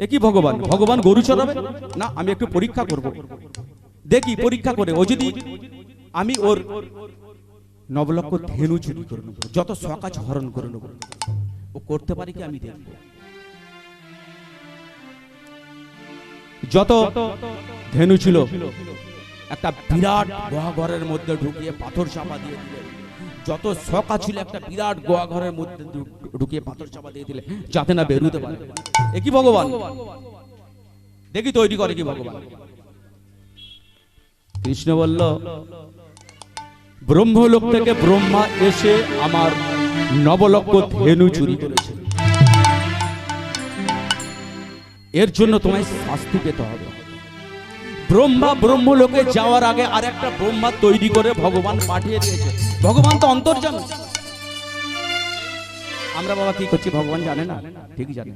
একই ভগবান, ভগবান গরু চড়াবে না? আমি একটু পরীক্ষা করব, দেখি পরীক্ষা করে ও যদি আমি ওর নবলক্ষ ধেনু চুরি করে নেব, যত সকাজ হরণ করে নেব, ও করতে পারি কি আমি দেখব। যত ধেনু ছিল একটা বিরাট গোয়াঘরের মধ্যে ঢুকিয়ে পাথর চাপা দিয়ে দিলে, যত শখা ছিল একটা বিরাট গোয়াঘরের মধ্যে ঢুকিয়ে পাথর চাপা দিয়ে দিলে যাতে না বেরোতে পারে। একই ভগবান, দেখি তৈরি করে কি ভগবান। কৃষ্ণ বলল, ব্রহ্মলোক থেকে ব্রহ্মা এসে আমার নবলক্ষ ধেনু চুরি করেছে, এর জন্য তোমায় শাস্তি পেতে হবে। ব্রহ্মা ব্রহ্মলোকে যাওয়ার আগে আর একটা ব্রহ্মা তৈরি করে ভগবান পাঠিয়ে দিয়েছে। ভগবান তো অন্তর্যামী, আমরা বাবা কি করছি ভগবান জানে না? ঠিক জানে।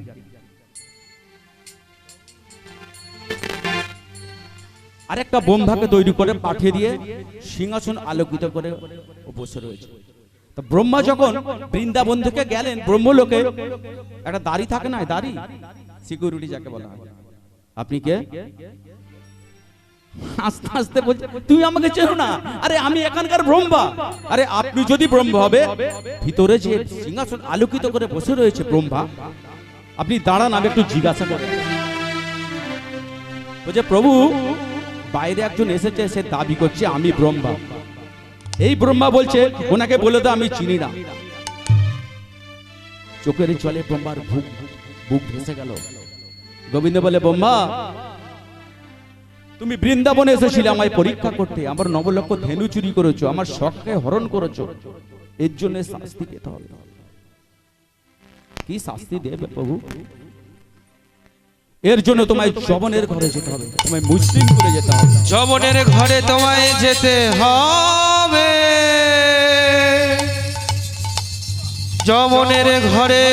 আরেকটা ব্রহ্মাকে তৈরি করে পাঠিয়ে দিয়ে সিংহাসন আলোকিত করে বসে রয়েছে। তো ব্রহ্মা যখন বৃন্দাবন থেকে গেলেন ব্রহ্মলোকে, একটা দাড়ি থাকে না, দাড়ি সিকিউরিটি যাকে বলা হয়। আপনি কে? আস্তে আস্তে বলছে, তুমি আমাকে চেনো না? আরে আমি এখানকার ব্রহ্মা। আরে আপনি যদি ব্রহ্মা হবে, ভিতরে যে সিংহাসন আলোকিত করে বসে রয়েছে ব্রহ্মা, আপনি দাঁড়ান, আমি একটু জিজ্ঞাসা করি। বলছে, প্রভু বাইরে একজন এসেছে, সে দাবি করছে আমি ব্রহ্মা। এই ব্রহ্মা বলছে ওনাকে বলে দাও আমি চিনি না। চোখের জলে ব্রহ্মার বুক ভেসে গেল। গোবিন্দ বলে, ব্রহ্মা তুমি বৃন্দাবনে এসেছিলে আমায় পরীক্ষা করতে, আমার নবলক্ষ ধেনু চুরি করেছো, আমার শখকে হরণ করেছো, এর জন্য শাস্তি পেতে হবে। কি শাস্তি দেবে প্রভু? এর জন্য তোমায় যবনের ঘরে যেতে হবে, তোমায় মুসলিম করে যেতে হবে। যবনের ঘরে তোমায় যেতে হবে, যবনের ঘরে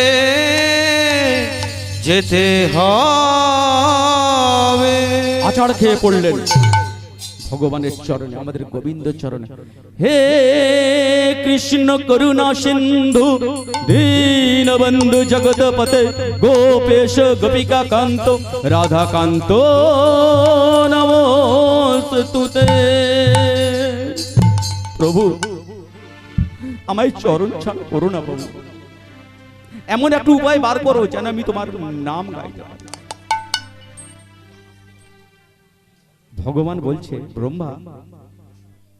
যেতে হবে। আচার খেয়ে পড়লেন ভগবানের চরণে, আমাদের গোবিন্দ চরণে। হে কৃষ্ণ করুণা সিন্ধু দীনবন্ধু জগৎপতে গোপেশ গোপিকা কান্ত রাধা কান্ত নমস্তুতে। প্রভু আমায় চরণ ছাড় করো না প্রভু, এমন একটা উপায় বার করো যেন আমি তোমার নাম গাইতে পারি। ভগবান বলছে, ব্রহ্মা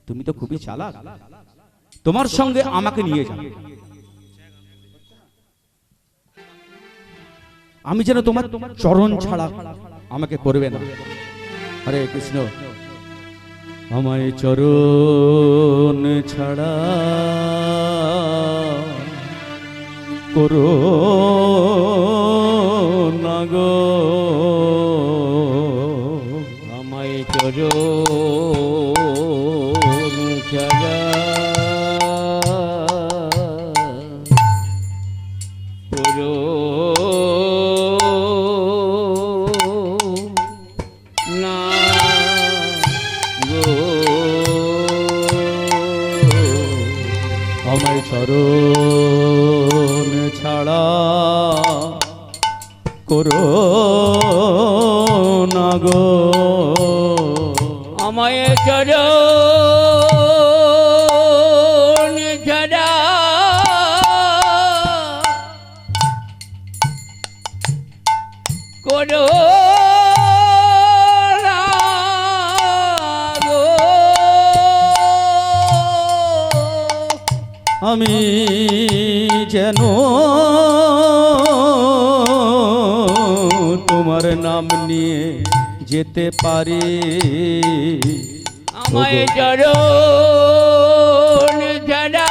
তুমি তো খুবই চালাক, তোমার সঙ্গে আমাকে নিয়ে যাও, আমি যেন তোমার চরণ ছাড়া আমাকে করবে না। হরে কৃষ্ণ, আমায় চরণ ছাড়া করো না গো, আমায় চরণ ছাড়া করো না গো, আমায় চরণ ছাড়া করো না গো, আমায় চরণ ছাড়া করো না গো, আমি যেন তোমার নাম নিয়ে যেতে পারি। আমায় চরণ ছাড়া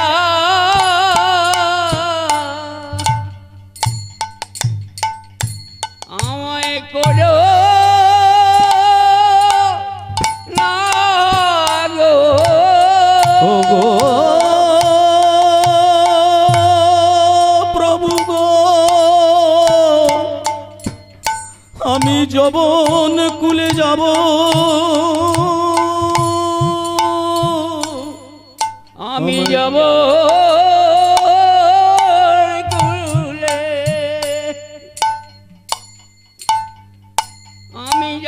আমায় করো না গো, ও গো প্রভু গো, আমি যবন কুলে যাব, আমি যাব কুলে আমি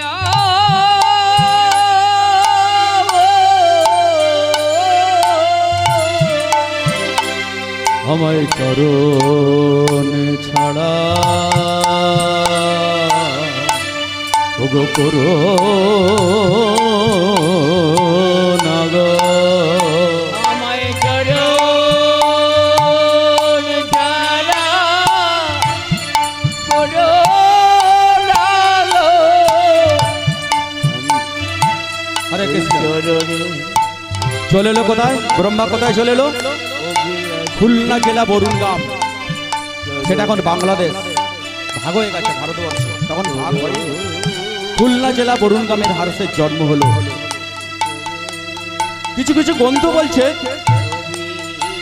আমায় করুন ছাড়া ওগো করো না গো আমায় করুন ছাড়া করো না গো। হরে কৃষ্ণ। চলে এলো কোথায়? ব্রহ্মা কোথায় চলে এলো? খুলনা জেলা বরুণগ্রাম, সেটা এখন বাংলাদেশ, ভাগ হয়ে গেছে ভারতবর্ষ, তখন ভাগ হয়ে খুলনা জেলা বরুণগ্রামের হারসের জন্ম হলো। কিছু কিছু গ্রন্থ বলছে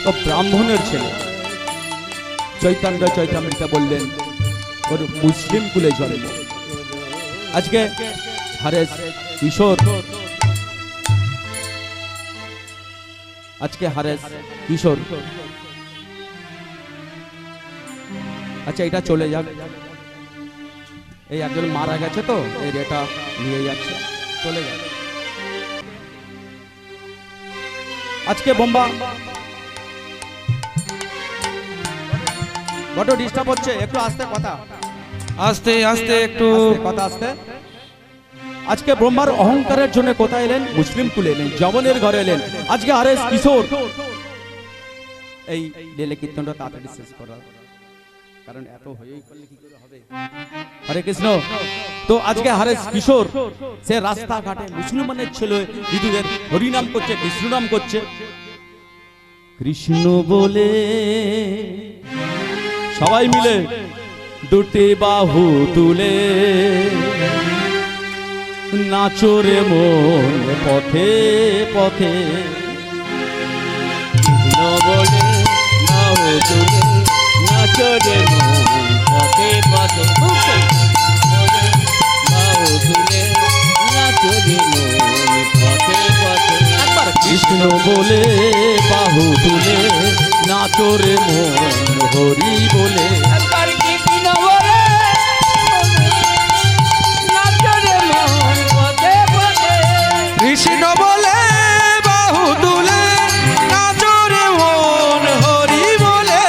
ও ব্রাহ্মণের ছেলে। চৈতন্য চৈতামৃতা বললেন ওর মুসলিম কুলে জন্ম। আজকে হারেস কিশোর, আজকে হারেস কিশোর, আচ্ছা এটা চলে যাক, এই একজন মারা গেছে তো এই এটা নিয়ে যাচ্ছে, চলে যাক। আজকে বোম্বা বড় ডিস্টার্ব হচ্ছে, একটু আস্তে কথা, আস্তে আস্তে একটু আস্তে কথা আস্তে। আজকে ব্রহ্মার অহংকারের জন্য কোথায় এলেন? মুসলিম কুলে এলেন, যবনের ঘরে এলেন। আজকে হারেস কিশোর, এই লেলে কীর্তনটা তাড়াতাড়ি শেষ করা, কারণ এত হয়েই করলে কি করে হবে। হরে কৃষ্ণ। তো আজকে হারেস কিশোর সে রাস্তাঘাটে মুসলমানের ছেলে হিন্দুদের হরিনাম করছে, কৃষ্ণ নাম করছে, কৃষ্ণ বলে সবাই মিলে দুটি বাহু তুলে নাচরে মন পথে পথে, কৃষ্ণ বলে বাহু তুলে নাচো রে মন পথে পথে, বাহু তুলে নাচো রে মন পথে পথে। একবার কৃষ্ণ বলে বাহু তুলে নাচরে মন হরি বলে, একবার কৃষ্ণ বলে নাচো রে মন পথে পথে। কৃষ্ণ বলে বাহু তুলে নাচো রে মন হরি বলে।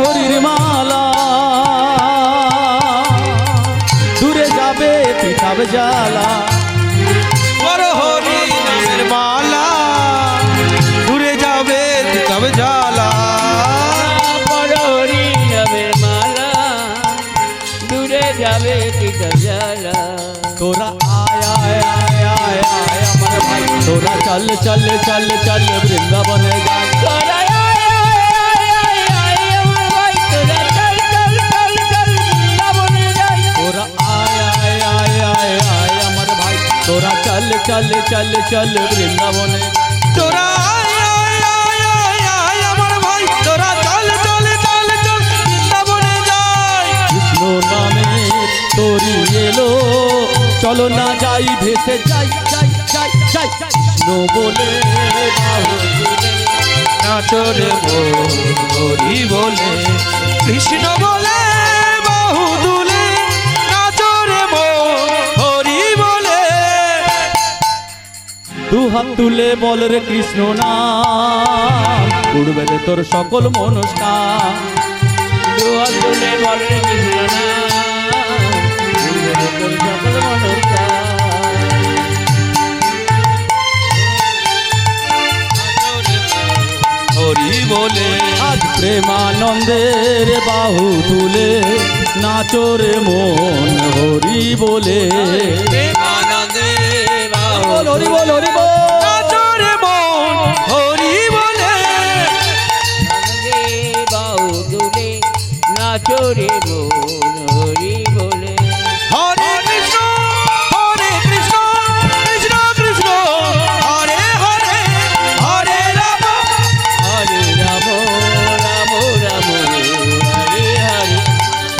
হরির মালা দূরে যাবে পিতাব জ্বালা, বড় হরি নামের মালা দূরে যাবে তবে জ্বালা। পরহরি নামের মালা দূরে যাবে পিতা জ্বালা। তোরা আয় আয় আয় আয় আয় আমার ভাই, তোরা চল চল চল চল বৃন্দাবনে যাই। তোরা আয় আয় আয় আয় আমার ভাই, তোরা চল চল চল চল বৃন্দাবনে যাই। তোরা আয় আয় আয় আয় আয় আমার ভাই, তোরা চল চল চল চল বৃন্দাবনে। তোরা আয় আয় আয় আয় আয় আমার ভাই, তোরা চল চল চল চল বৃন্দাবনে যাই। কৃষ্ণ নামে তোরি এলো, চলো না যাই ভেসে যাই যাই যাই যাই। কৃষ্ণ বলে বাহু তুলে নাচো রে মন হরি বলে। কৃষ্ণ বলে বাহু তুলে নাচো রে মন হরি বলে। দু হাত তুলে বল রে কৃষ্ণ নাম, উড়বে রে তোর সকল মনস্কাম। দুহাত তুলে বলে কৃষ্ণ নাম, উড়বে রে তোর সকল মনস্কাম। হরি বলে। আজ প্রেমানন্দের বাহু তুলে নাচো রে মন হরি বলে। প্রেমানন্দে বাহু বল হরি বল হরি বল। নাচো রে মন হরি বলে। আনন্দে বাহু তুলে নাচো রে মন হরি বলে। হরে কৃষ্ণ কৃষ্ণ কৃষ্ণ হরে হরে, হরে রাম হরে রাম রাম রাম হরে হরে।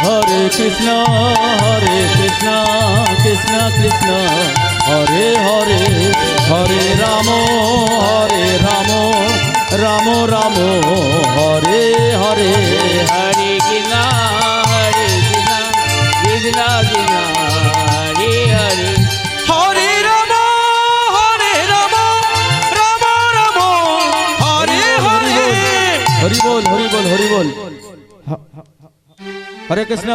হরে কৃষ্ণ কৃষ্ণ কৃষ্ণ হরে হরে, হরে রাম রাম রাম হরে হরে। হরে কৃষ্ণ কৃষ্ণ কৃষ্ণ হরে বল, হরি বল, হরি বল। হরে কৃষ্ণ,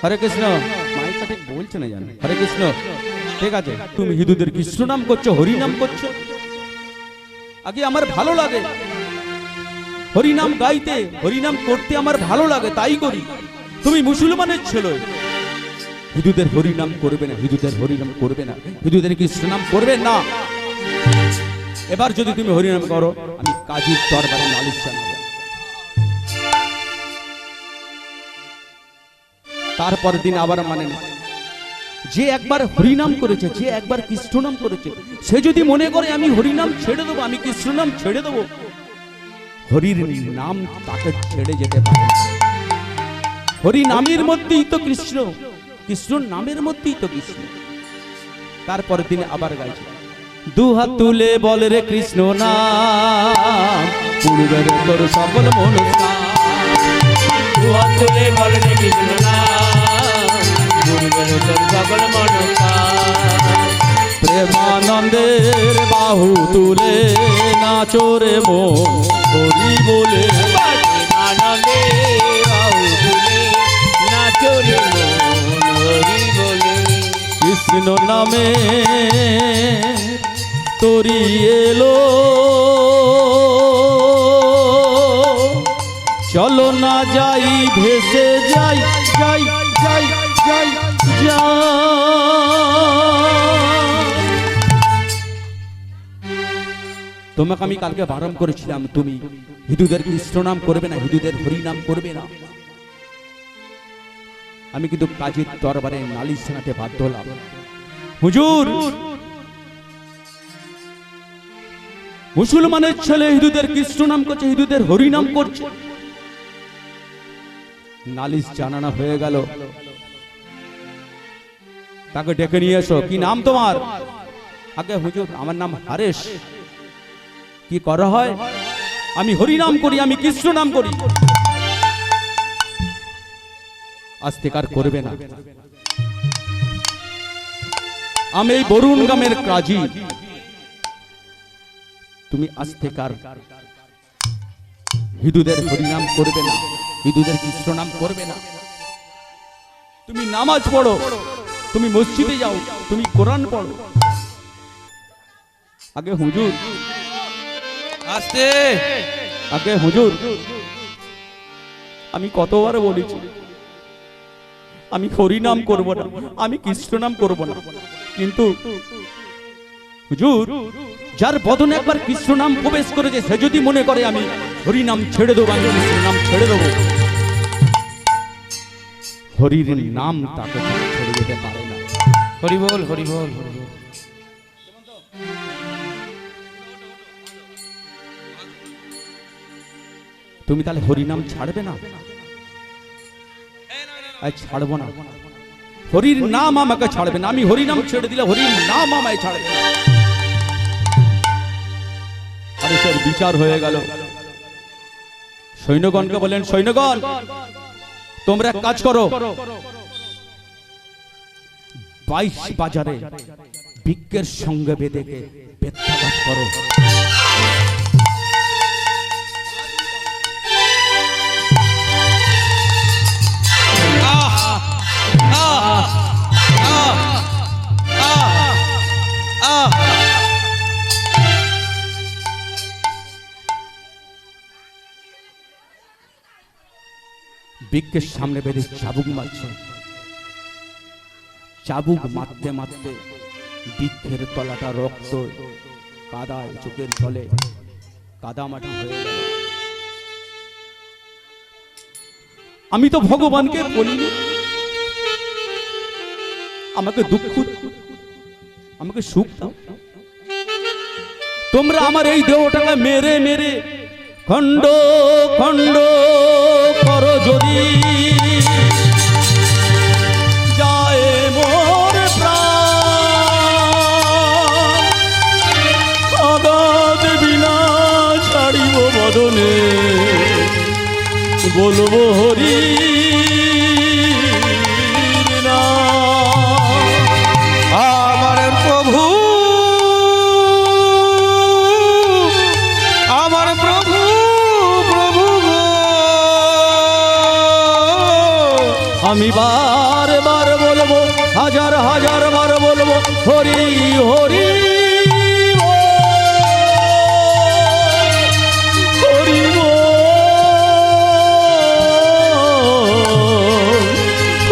হরে কৃষ্ণ। মাইকটা ঠিক বলছে না জানো। হরে কৃষ্ণ, ঠিক আছে। তুমি হিন্দুদের কৃষ্ণ নাম করছো, হরি নাম করছো। আগে আমার ভালো লাগে হরি নাম গাইতে, হরি নাম করতে আমার ভালো লাগে, তাই করি। তুমি মুসলমানের ছেলে, হিন্দুদের হরি নাম করবে না, হিন্দুদের হরি নাম করবে না, হিন্দুদের কৃষ্ণ নাম করবে না। এবার যদি তুমি হরি নাম করো, আমি কাজীর দরবারে নালিশ জানাবো। তারপর দিন আবার মানে না। যে একবার হরিনাম করেছে, যে একবার কৃষ্ণ নাম করেছে, সে যদি মনে করে আমি হরিনাম ছেড়ে দেবো, আমি কৃষ্ণ নাম ছেড়ে দেবো, হরির নাম তাকে ছেড়ে যেতে পারে। হরি নামের মধ্যেই তো কৃষ্ণ, কৃষ্ণ নামের মধ্যেই তো কৃষ্ণ। তারপর দিন আবার গাইছে, দুহাত তুলে বলে রে কৃষ্ণ নাম, পূর্বের তোর সকল মনস্কাম। দুহাত তুলে বল রে কৃষ্ণ নাম, পূর্বের তোর সকল মনস্কাম। প্রেমানন্দের বাহু তুলে নাচরে মন হরি বলে। প্রেমানন্দে বাহু তুলে নাচো রে মন হরি বলে। কৃষ্ণ নামে তরি এলো, চলো না যাই ভেসে যাই, যাই যাই যাই যাই। তোমাকে আমি কালকে বারণ করেছিলাম, তুমি হিন্দুদের কৃষ্ণ নাম করবে না, হিন্দুদের হরি নাম করবে না। আমি কিন্তু কাজীর দরবারে নালিশ জানাতে বাধ্য হলাম। হুজুর, মুসলমানের ছেলে হিন্দুদের কৃষ্ণ নাম করছে, হিন্দুদের হরি নাম করছে। নালিশ জানানো হয়ে গেল। তাকে ডেকে নিয়ে এসো। কি নাম তোমার? আগে হুজুর, আমার নাম হারেশ। কি করা হয়? আমি হরি নাম করি, আমি কৃষ্ণ নাম করি। আস্তিকার করবে না। আমি এই বরুণ গ্রামের কাজী, তুমি আস্তিকার হিন্দুদের হরি নাম করবে না, হিন্দুদের কৃষ্ণ নাম করবে না। তুমি নামাজ পড়ো, তুমি মসজিদে যাও, তুমি কোরআন পড়ো। আগে হুজুর, আস্তে আগে হুজুর, আমি কতবার বলেছি আমি হরি নাম করব না, আমি কৃষ্ণ নাম করব না, কিন্তু হুজুর, যার বদনে একবার কৃষ্ণ নাম প্রবেশ করেছে, সে যদি মনে করে আমি হরি নাম ছেড়ে দেবো, আমি কৃষ্ণ নাম ছেড়ে দেবো, হরির নাম তাকে ছেড়ে যেতে পারে না। হরি বল, হরি বল, হরি বল। তুমি তাহলে হরি নাম ছাড়বে না? ছাড়বো না। হরির নাম আমাকে ছাড়বে না। আমি হরি নাম ছেড়ে দিলে হরির নাম আমায় ছাড়বে না। আরে স্যার, বিচার হয়ে গেল। সৈন্যগণকে বলেন, সৈন্যগণ, তোমরা এক কাজ করো, 22 বাজারে বিজ্ঞের সঙ্গে বেদেকে বেত্রাঘাত করো। বিজ্ঞের সামনে বেঁধে চাবুক মারছে। চাবুক মারতে মারতে বৃক্ষের তলাটা রক্ত, কাদায়, চোখের জলে কাদামাটি হয়ে গেল। আমি তো ভগবানকে বলিনি আমাকে দুঃখ, আমাকে সুখ দাও। তোমরা আমার এই দেহটাকে মেরে মেরে খণ্ড খণ্ড করো, যদি যায় মোর প্রাণ, অগাধ বিনা ছাড়িব বদনে, বলবো হরি আমার প্রভু, আমার প্রভু, প্রভু গো, আমি বারবার বলবো, হাজার হাজার বার বলবো, হরি হরি হরি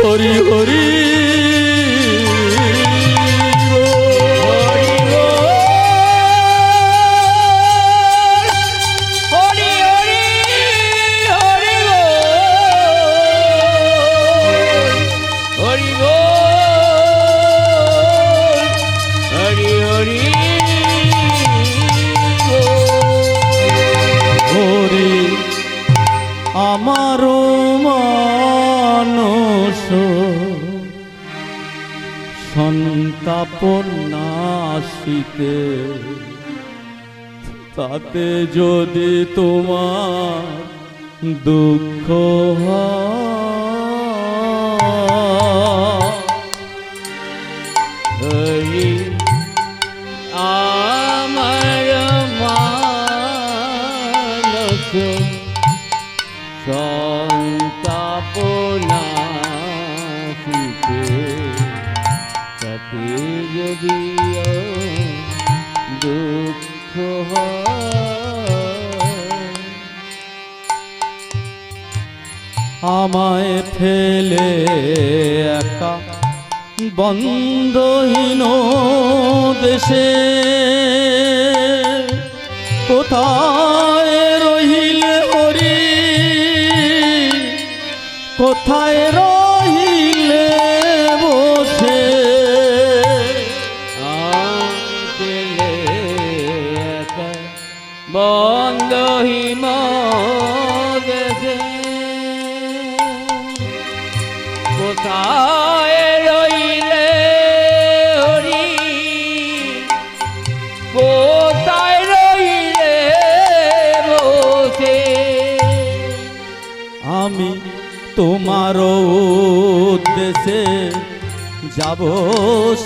হরি হরি আমারও মানস সন্তাপ নাশিতে, তাতে যদি তোমার দুঃখ হরি আমার মানস সন্তাপ নাশিতে, তাতে যদি দুঃখ আমায় ফেলে একা বন্ধহীন দেশে, কোথায় রহিলে হরি, কোথায় রহিলে বসে, বন্ধহীন দেশে, কোথায় রইলে হরি, কোথায় রইলে বসে, আমি তোমার উদ্দেশে যাব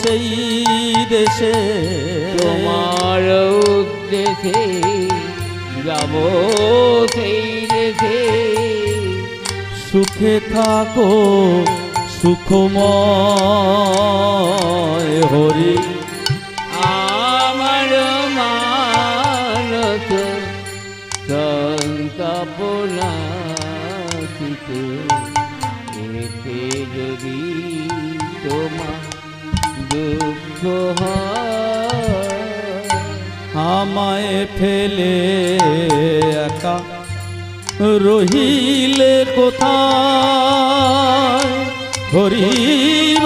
সেই দেশে, তোমার উদ্দেশে যাব সেই দেশে, সুখে থাকো সুখময় হরি আমার মানস সন্তাপ নাশিতে, এতে যদি তোমার দুঃখ আমায় ফেলে একা রহিলে কোথায় হরিব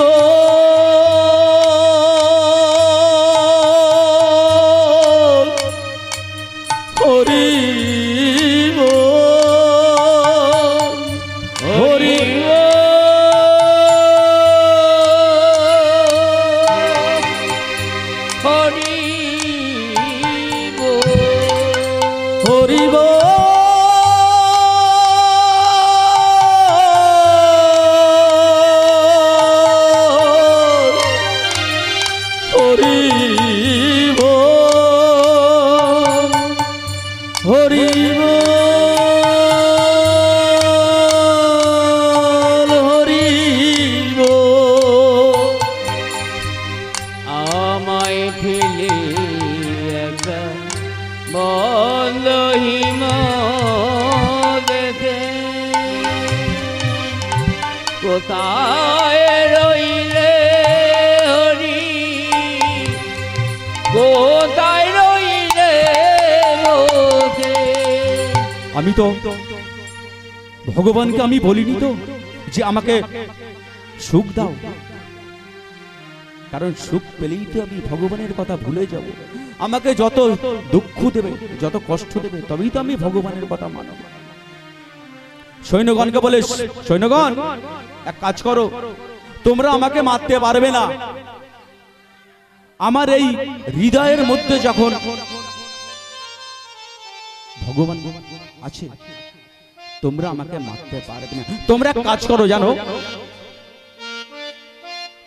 হরিব হরিব হরিব হরিব হরিব হরিব আমায় ফেলে একা বন্ধহীন দেশে, কোথায় রইলে হরি, কোথায় রইলে বসে। আমি তো ভগবানকে আমি বলিনি তো যে আমাকে সুখ দাও, কারণ সুখ পেলেই তো আমি ভগবানের কথা ভুলে যাব। আমাকে যত দুঃখ দেবে, যত কষ্ট দেবে, তবেই তো আমি ভগবানের কথা মানব। সৈন্যগণকে বলে, সৈন্যগণ এক কাজ করো, তোমরা আমাকে মারতে পারবে না। আমার এই হৃদয়ের মধ্যে যখন ভগবান আছে, তোমরা আমাকে মারতে পারবে না। তোমরা এক কাজ করো, জানো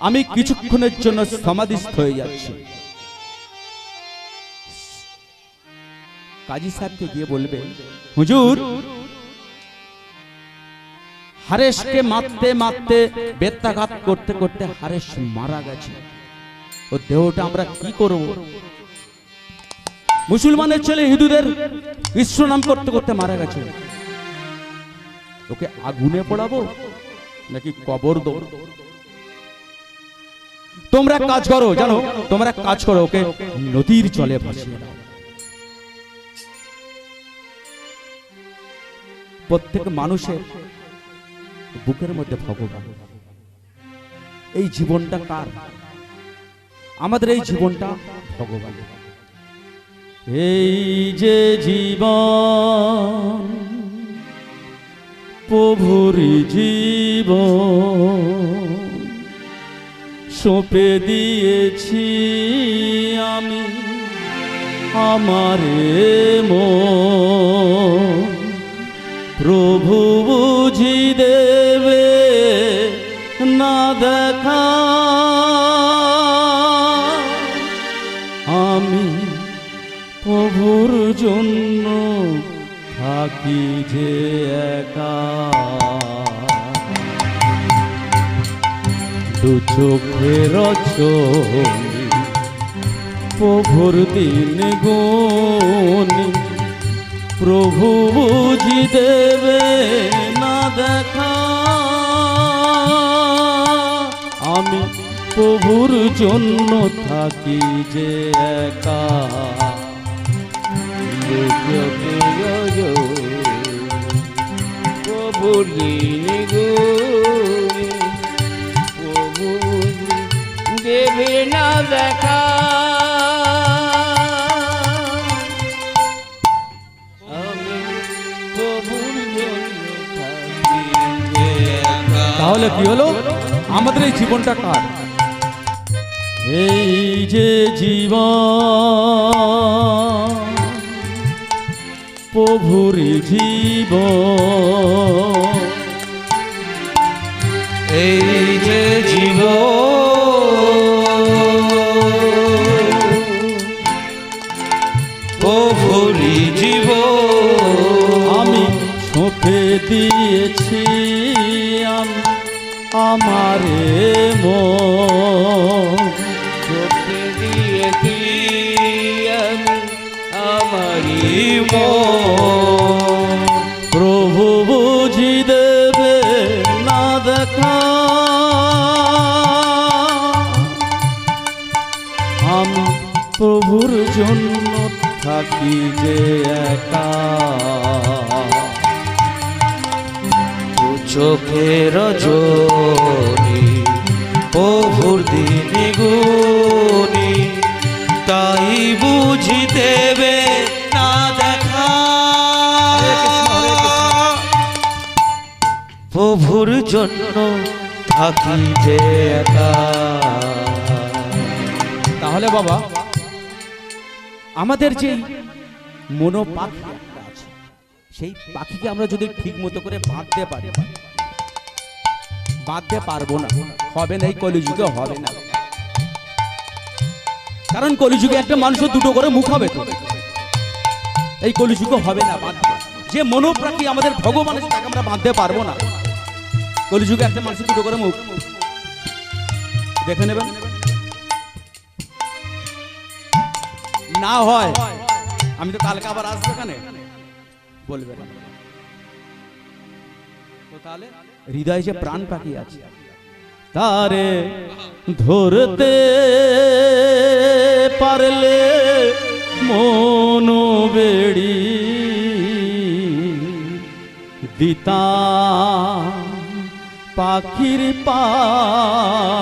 আমি কিছুক্ষণের জন্য সমাধিস্থ হয়ে যাচ্ছি। কাজী সাহেবকে গিয়ে বলবে, হুজুর হারেসকে মারতে মারতে বেত্রাঘাত করতে করতে হারেস মারা গেছে। ও দেহটা আমরা কি করব? মুসলমানের ছেলে হিন্দুদের ঈশ্বর নাম করতে করতে মারা গেছে। ওকে আগুনে পোড়াবো নাকি কবর দেবো? তোমরা এক কাজ করো, জানো, তোমরা এক কাজ করো, ওকে নদীর জলে ভাসিয়ে দাও। প্রত্যেক মানুষের বুকের মধ্যে ভগবান। এই জীবনটা কার? আমাদের এই জীবনটা ভগবান। এই যে জীবন প্রভুর জীবন, সঁপে দিয়েছি আমি আমারে মন। প্রভু বুঝি দেবে না দেখা, আমি প্রভুর জন্য থাকি যে একা। দু চোখের ছবি প্রভুর দিন গুনি, প্রভু বুঝি দেবে না দেখা, আমি প্রভুর জন্য থাকি যে একা। প্রভুর দিন গুনি, প্রভু দেবে না দেখা, আমি প্রভুর জন্য থাকি যে একা। তাহলে কি হলো? আমাদের এই জীবনটা কার? এই যে জীবন প্রভুর জীবন, এই যে জীবন প্রভুরি জীবন, আমি সঁপে দিয়েছি আমি আমারে মন। চোখে দিয়েছি আমি আমারই মন। প্রভু বুঝি দেবে না দেখা, আমি প্রভুর জন্য থাকি যে একা। দু চোখের জনি প্রভুর দিন গুনি, তাই বুঝি দেবে না দেখা, প্রভুর জন্য থাকি যে একা। তাহলে বাবা, আমাদের যে মনোপাখি একটা আছে, সেই পাখিকে আমরা যদি ঠিক মতো করে বাঁধতে পারি, বাঁধতে পারবো না, হবে না, এই কলিযুগে হবে না। কারণ কলিযুগে একটা মানুষের দুটো করে মুখ হবে, তো এই কলিযুগে হবে না বাঁধতে। যে মনোপ্রাখি আমাদের ভগবান আছে তাকে আমরা বাঁধতে পারবো না। কলিযুগে একটা মানুষের দুটো করে মুখ, দেখে নেবেন। না হয় আমি তো কালকে আবার আসবো, এখানে বলবে তো। তাহলে হৃদয়ে যে প্রাণ পাখি আছে, তারে ধরতে পারলে মন বেড়ি দিতা পাখির পায়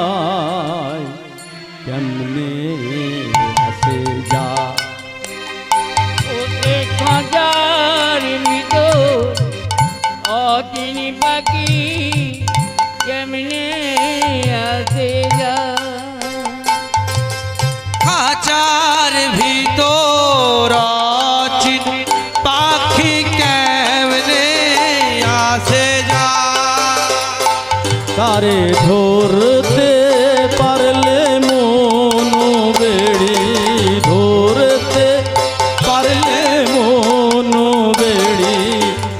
কেমনে আসে যা। ওতে খাজার ভিতর অচিন পাখি কেমনে আসে যা। খাঁচার ভিতর অচিন পাখি কেমনে আসে যা, তারে ধরতে পারলে মন বেড়ি, ধরতে পারলে মন বেড়ি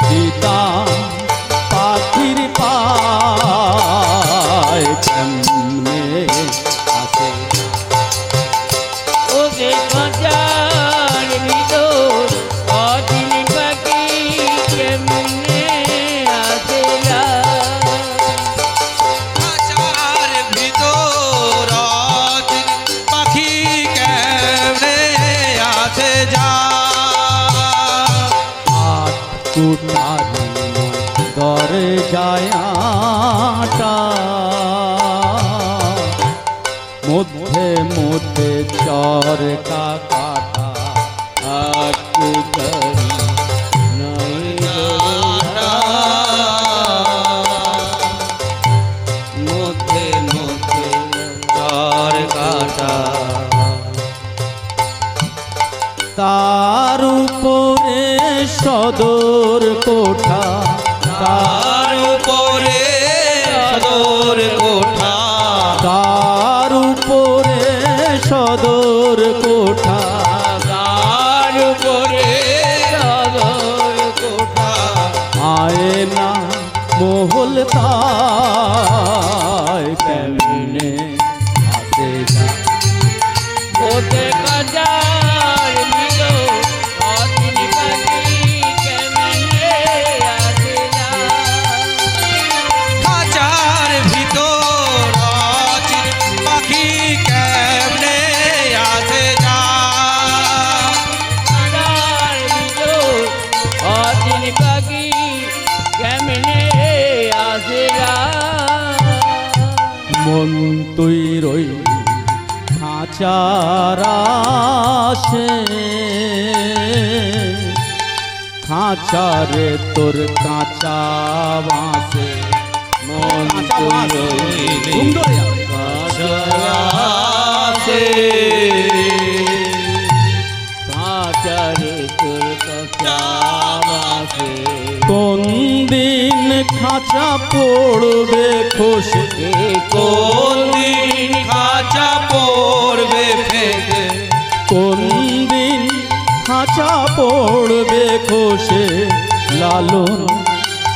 দিতা পাখির পা কেমনে আসে ওকে খাঁচার ভিতর অচিন পাখি কেমনে আসে খাঁচার ভিতর অচিন পাখি কেমনে আসে যা আট কুটারি দরে যায়াটা মধ্যে মধ্যে চর কাটা আট কুটারি নাই মধ্যে মধ্যে চর কাটা তার উপরে সদর কোঠা তার উপরে সদর কোঠা তার উপরে সদর কোঠা তার উপরে সদর কোঠা আয়না মহল তাই কেমনে আসে যা ওতে খাঁচার ভিতর অচিন পাখি কেমনে আসে খাঁচার ভিতর অচিন পাখি কেমনে আসে যা খাঁচার ভিতর অচিন পাখি কেমনে আসে মন তুই রই খাঁচার আসে খাঁচারে তোর কাঁচা বাসে মন তুই রই আসে খাঁচারে তোর কাঁচা বাসে কোন দিন খাঁচা পড়বে খসে কোন দিন খাঁচা পড়বে ফেটে কোন দিন খাঁচা পড়বে খসে লালন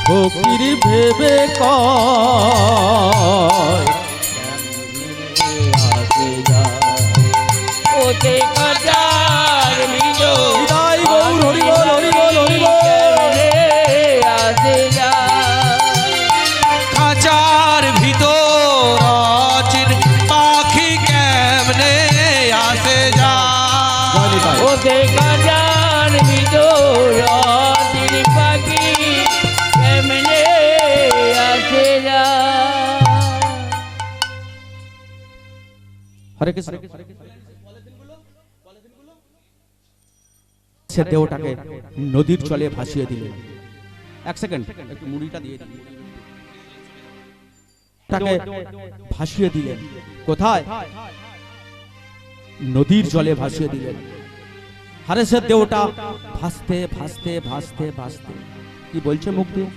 ফকির ভেবে কয় ওতে খাঁচার ভিতর বিদায় গৌর হরি বল হরি বল হরি বল আসে খাঁচার ভিতর অচিন পাখি কেমনে আসে যা ওতে খাঁচার ভিতর অচিন পাখি কেমনে আসে হরে কৃষ্ণ সে দেহটাকে নদীর জলে ভাসিয়ে দিলেন। এক সেকেন্ড একটু মুড়িটা দিয়ে দিন। তাকে ভাসিয়ে দিলেন কোথায়? নদীর জলে ভাসিয়ে দিলেন। হারেসের দেহটা ভাসতে ভাসতে ভাসতে ভাসতে কি বলছে মুখ দিয়ে?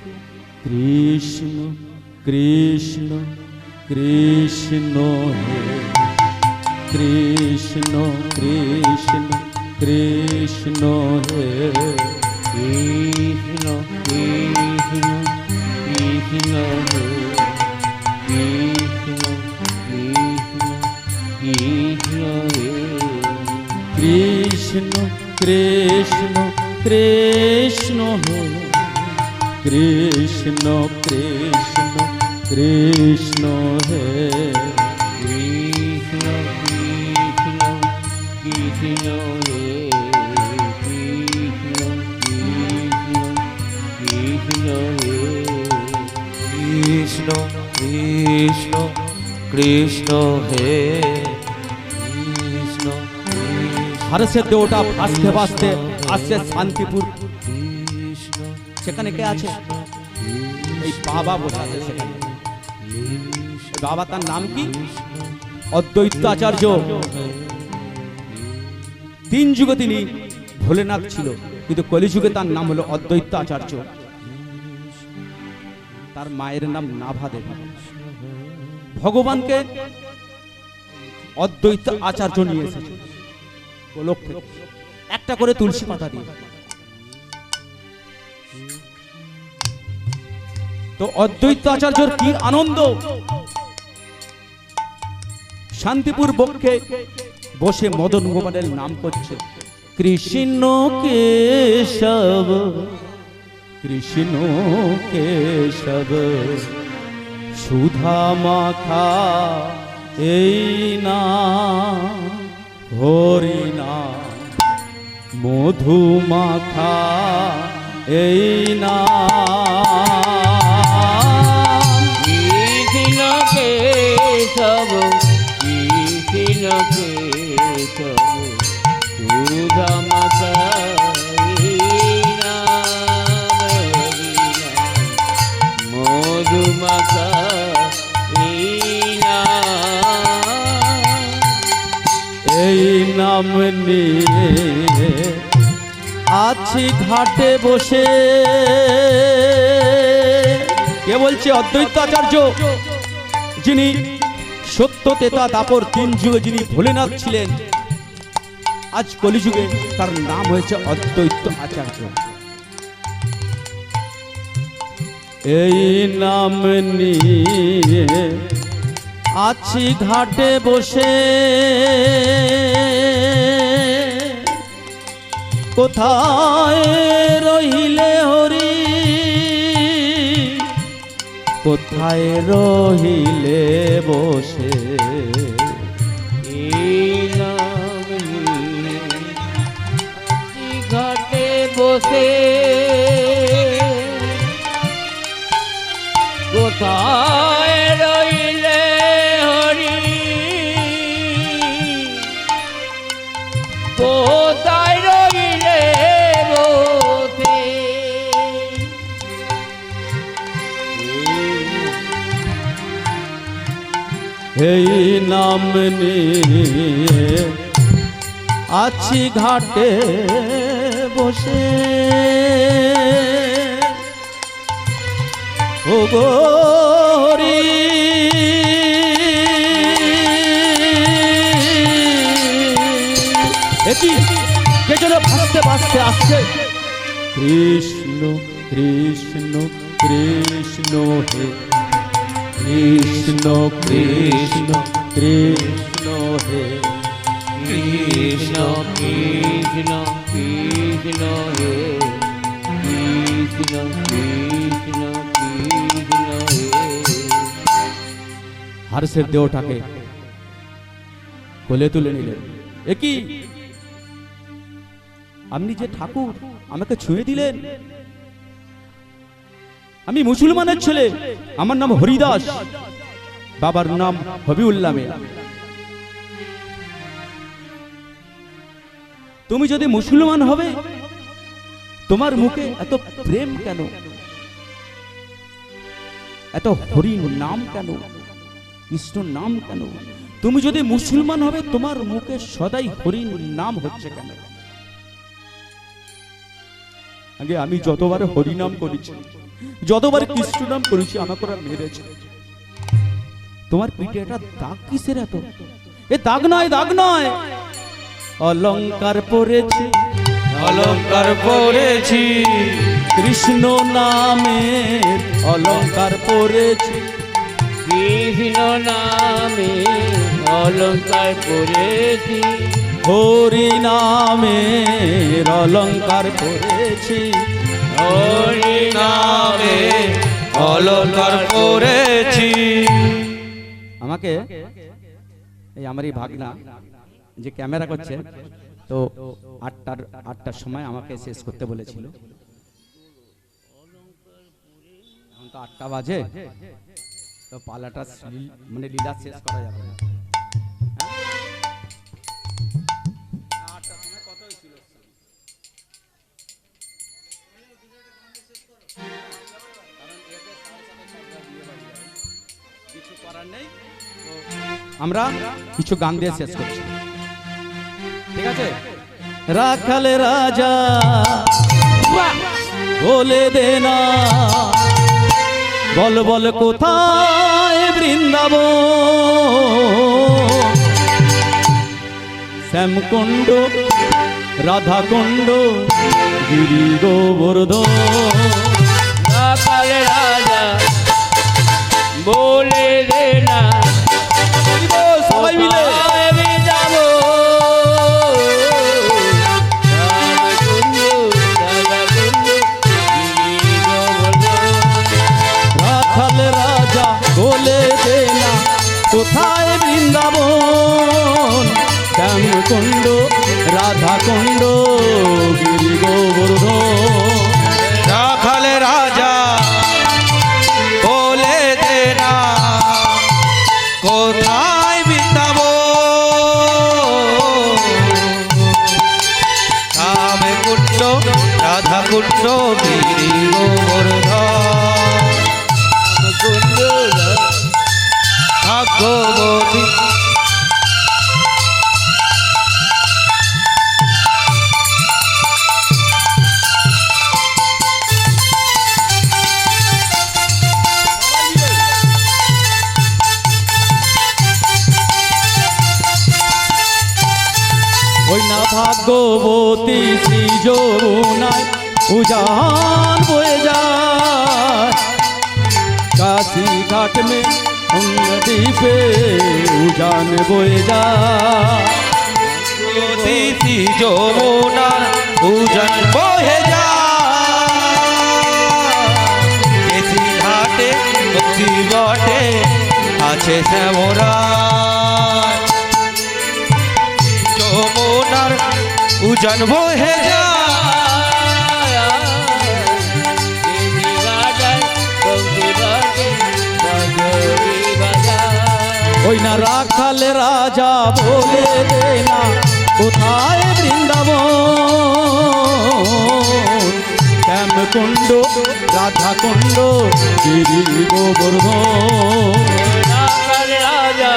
কৃষ্ণ কৃষ্ণ কৃষ্ণ হে কৃষ্ণ কৃষ্ণ কৃষ্ণ হে কৃষ্ণ কৃষ্ণ কৃষ্ণ হে কৃষ্ণ কৃষ্ণ কৃষ্ণ হে কৃষ্ণ কৃষ্ণ কৃষ্ণ হে কৃষ্ণ কৃষ্ণ কৃষ্ণ হে কৃষ্ণ কৃষ্ণ কৃষ্ণ হে কৃষ্ণ কৃষ্ণ কৃষ্ণ হে কৃষ্ণ কৃষ্ণ কৃষ্ণ হে কৃষ্ণ হারেসের দেহটা ভাসতে ভাসতে আসছে শান্তিপুর। কৃষ্ণ সেখানে কে আছে? এই বাবা বসে আছে সেখানে। বাবা তার নাম কি? অদ্বৈত আচার্য। তিন যুগে তিনি ভোলেনাথ ছিল, কিন্তু কলিযুগে তার নাম হলো অদ্বৈত আচার্য। তার মায়ের নাম নাভা দেবী। ভগবানকে অদ্বৈত আচার্য নিয়ে এসেছে গোলক থেকে, একটা করে তুলসী পাতা দিয়ে। তো অদ্বৈত আচার্যর কি আনন্দ! শান্তিপুর বক্ষে বসে মদন গোপালের নাম করছে, কৃষ্ণ কেশব কৃষ্ণ কেশব, সুধা মাখা এই না হরি না, মধু মাখা এই না। কৃষ্ণ কেশব কৃষ্ণ কেশব, সুধা মাখা এই নাম, মধু মাখা এই নাম। এই নাম নিয়ে আছি ঘাটে বসে। কে বলছে? অদ্বৈত আচার্য, যিনি সত্য তেতা দাপর তিন যুগে যিনি ভোলেনাথ ছিলেন, আজ কলিযুগে তার নাম হয়েছে অদ্বৈত আচার্য। এই নাম নিয়ে আছি ঘাটে বসে, কোথায় রহিলে হরি, কোথায় রহিলে বসে। এই নাম নিয়ে ঘাটে বসে, কোথায় রইলে হরি, কোথায় রইলে বসে। এই নাম নিয়ে আছি ঘাটে বসে, ও গো হরি এটি কে যেন ভাসতে ভাসতে আসছে। কৃষ্ণ কৃষ্ণ কৃষ্ণ হে কৃষ্ণ কৃষ্ণ কৃষ্ণ হে কৃষ্ণ কৃষ্ণ কৃষ্ণ হে কৃষ্ণ কৃষ্ণ কৃষ্ণ হে। হর্ষের দেহটাকে কোলে তুলে নিলেন। একই আপনি যে ঠাকুর আমাকে ছুঁয়ে দিলেন, আমি মুসলমানের ছেলে, আমার নাম হরিদাস, বাবার নাম হবিউল্লাহ মিয়া। তুমি যদি মুসলমান হবে, তোমার মুখে এত প্রেম কেন, এত হরি নাম কেন, কৃষ্ণ নাম কেন? তুমি যদি মুসলমান হবে, তোমার মুখে সদাই হরি নাম হচ্ছে কেন? আগে আমি যতবার হরি নাম করেছি, যতবার কৃষ্ণ নাম করেছি, আমাকে ওরা মেরেছে। তোমার পিঠে এটা দাগ কিসের এত? এ দাগ নয়, দাগ নয়, অলংকার পরেছি, অলংকার পরেছি, কৃষ্ণ নামের অলংকার পরেছি, কৃষ্ণ নামে অলংকার পরেছি, হরি নামের অলংকার পরেছি, হরি নামে অলংকার পরেছি। আমাকে এই আমার এই ভাগনা যে ক্যামেরা করছে, তো আটটার সময় আমাকে শেষ করতে বলেছিল। এখন তো 8টা বাজে, তো পালাটা মানে লীলা শেষ করা যাবে না। আমরা কিছু গান দিয়ে শেষ করছি, ঠিক আছে? রাখাল রাজা বলে দে না, বল বল কোথায় বৃন্দাবন, শ্যামকুণ্ড রাধাকুণ্ড গিরি গোবর্ধন। রাখাল রাজা বলে দে না, সবাই মিলে বৃন্দাবন শ্যামকুণ্ড রাধাকুণ্ড গিরি গোবর্ধন রাখাল রাজা বলে দে না কোথায় বৃন্দাবন শ্যাম কুণ্ড রাধা কুণ্ড গিরি গোবর্ধন ভাগ্যবতী ওই না ভাগ্যবতী শ্রী যমুনায় উজান বয়ে যায় কাশী ঘাট মে দ্বীপে উজান বয়ে যায় জ্যোতিষী যমুনার উজান বহে যায় ঘাটে মুক্তি বটে আছে শ্যামরায় যমুনার উজান বহে যায় ওই না রাখাল রাজা বলে দে না কোথায় বৃন্দাবন শ্যামকুণ্ড রাধাকুণ্ড গিরি গোবর্ধন রাজা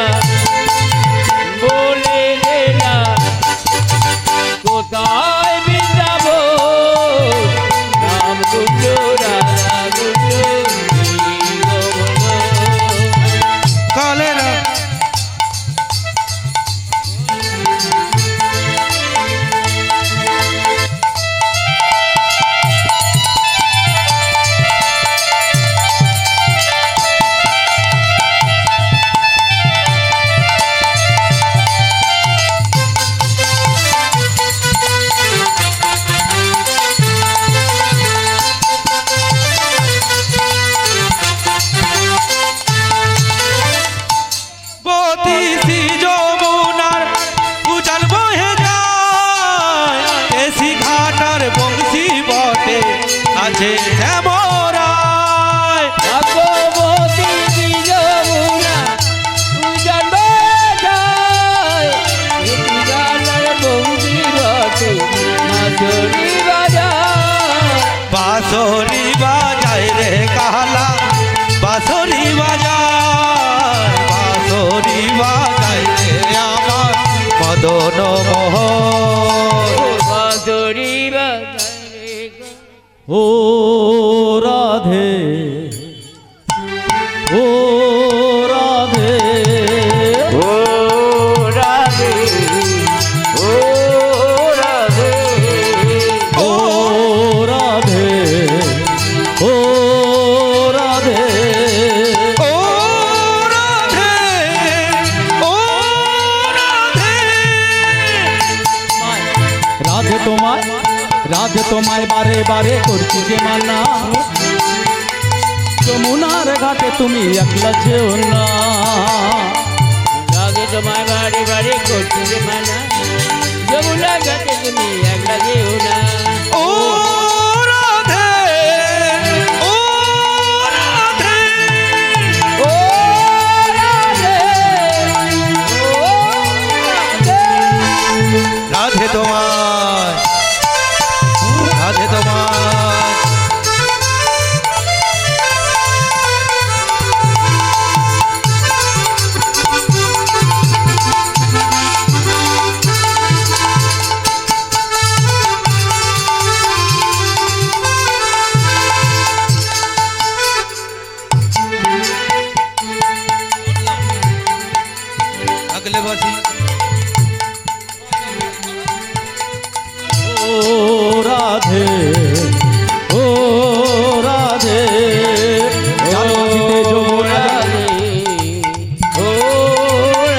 বলে দে না কোথায় বৃন্দাবন রাম কুণ্ড রাধা কুণ্ড কালেরা জ্যোতিষী যমুনার উজান বহে যায় কেশি ঘাটার বংশী বটে আছে শ্যামরায় ভাগ্যবতী যমুনা উজান বয়ে যায় গানের বংশী বটে নাচনি বাজায় বাঁশরি বাজায় রে কালা বাঁশরি বাজায় বাঁশরি বাজায় রে আমার মদন মোহন বাঁশরি বাজায় ও রাধে ও রাধে ও রাধে ও রাধে ও রাধে ও রাধে ও রাধে ও রাধে রাধে তোমায় বারে বারে করছি যে মানা যমুনার ঘাটে তুমি একলা যেও না রাধে তোমায় বাড়ি বাড়ি করছি যে মানা যমুনা ঘাটে তুমি একলা যেও না ও রাধে ও রাধে ও রাধে ও রাধে রাধে তোমায় রাধে তোমায় अगले वर्षी ও রাধে ও রাধে জালবাসিতে যমুনা ও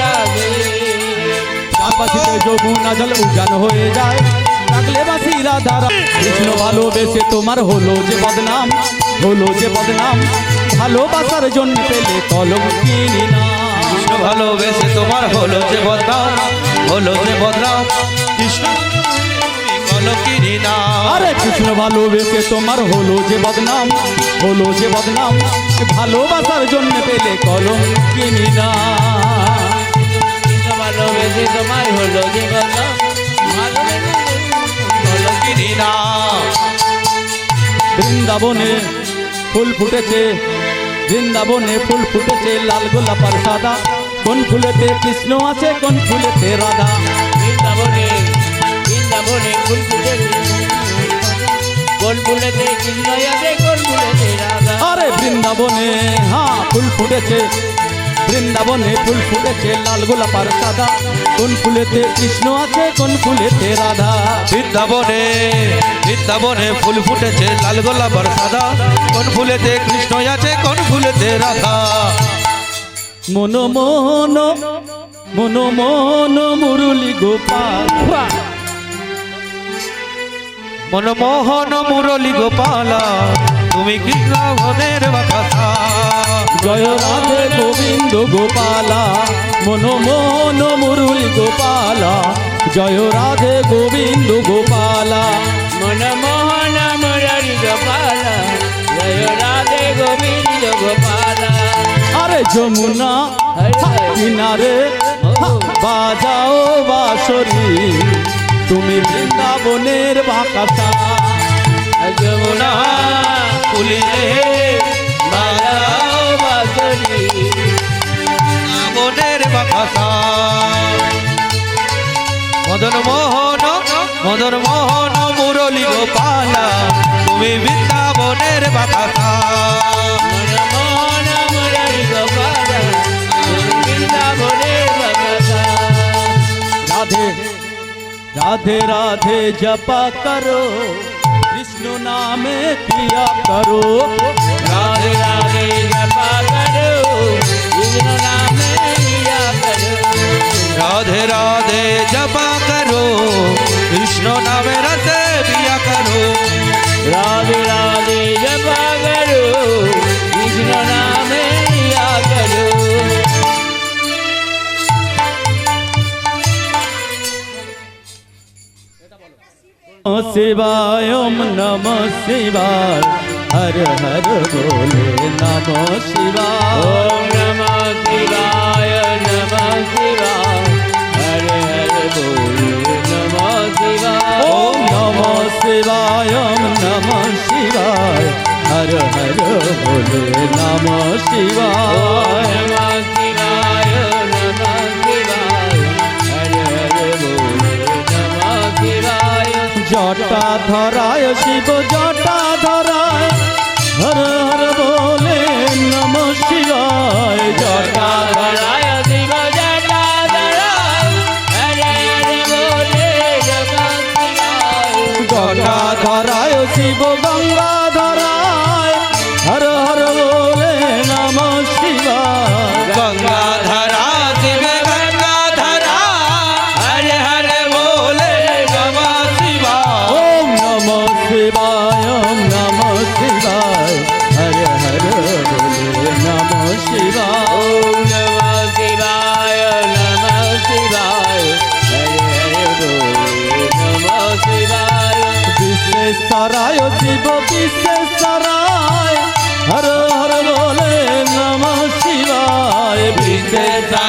রাধে চারপাশিতে যমুনা জল উজান হয়ে যায় রাখলে বাসি রাধা কৃষ্ণ ভালোবেসে তোমার হলো যে বদনাম ভালোবাসার জন্য পেলে কলম কিনি না কৃষ্ণ ভালোবেসে তোমার হলো যে বদনাম, হলো যে বদনাম, কৃষ্ণ কলঙ্কিনী নাম। আরে কৃষ্ণ ভালোবেসে তোমার হলো যে বদনাম, হলো যে বদনাম, ভালোবাসার জন্য পেলে কলঙ্কিনী না। কৃষ্ণ ভালোবেসে তোমার হলো যে বদনাম, কলঙ্কিনী নাম। বৃন্দাবনে ফুল ফুটেছে, বৃন্দাবনে ফুল ফুটেছে, লাল গোলাপ আর সাদা, কোন ফুলেতে কৃষ্ণ আছে কোন ফুলেতে রাধা। বৃন্দাবনে বৃন্দাবনে ফুল ফুটেছে, কোন ফুলেতে কৃষ্ণ আছে কোন ফুলেতে রাধা। আরে বৃন্দাবনে হ্যাঁ ফুল ফুটেছে, বৃন্দাবনে ফুল ফুটেছে, লাল গোলাপ আর সাদা, কোন ফুলেতে কৃষ্ণ আছে কোন ফুলেতে রাধা। বৃন্দাবনে বৃন্দাবনে ফুল ফুটেছে, লাল গোলাপ আর সাদা, কোন ফুলেতে কৃষ্ণ আছে কোন ফুলেতে রাধা। মনমোহন মনমোহন মুরলী গোপাল, মনমোহন মুরলী গোপালা, তুমি কৃষ্ণের বাতাসা। জয় রাধে গোবিন্দ গোপালা, মনমোহন মুরলী গোপালা, জয় রাধে গোবিন্দ গোপালা। মনমোহন মুরারি গোপাল, জয় রাধে গোবিন্দ গোপাল। আরে যমুনা কিনারে বাজাও বাঁশরি, তুমি বৃন্দাবনের বাকাসা। যমুনা ফুলিয়ে বাজাও বাঁশরি, বনের বাতাসা। মদন মোহন মদন মোহন মুরলী গোপালা, তুমি বৃন্দাবনের বাতাসা। মনমোহন মুরারি গোপাল, বৃন্দাবনের বাতাসা। রাধে রাধে রাধে জপা করো, কৃষ্ণ নামে ক্রিয়া করো। রাধে রাধে জপা করো, কৃষ্ণ নামে ক্রিয়া করো। রাধে রাধে জপা করো, কৃষ্ণ নামে রসে পিয়া করো। রাধে রাধে জপা করো, কৃষ্ণ নামে ক্রিয়া করো। शिवाय ओम नमः शिवाय, हर हर बोले नमः शिवाय। ओम नमः शिवाय नमः शिवाय, हर हर बोले नमः शिवाय। ओम नमः शिवाय ओम नमः शिवाय, हर हर बोले नमः शिवाय। नमः शिवाय नमः शिवाय, हर हर बोले नमः शिवाय। जटा धराय शिव जटा धराय, हर हर बोले नमः शिवाय। जटा धराय शिव जटा धराय, हर हर बोले नमः शिवाय। जटा धराय शिव गंगा धराय, हर हर बोले नमः शिवाय। गंगाधरा शिव गंगाधरा, हर हर बोले नमः शिवाय। ओम नमः शिवाय ओम नमः शिवाय, हर हर बोले नमः शिवाय। ओम नमः शिवाय नमः शिवाय, हर हर बोले नमः शिवाय। विश्वेश्वराय शिव विश्वेश्वराय, हर हर बोले नमः शिवाय। विश्वेश्वराय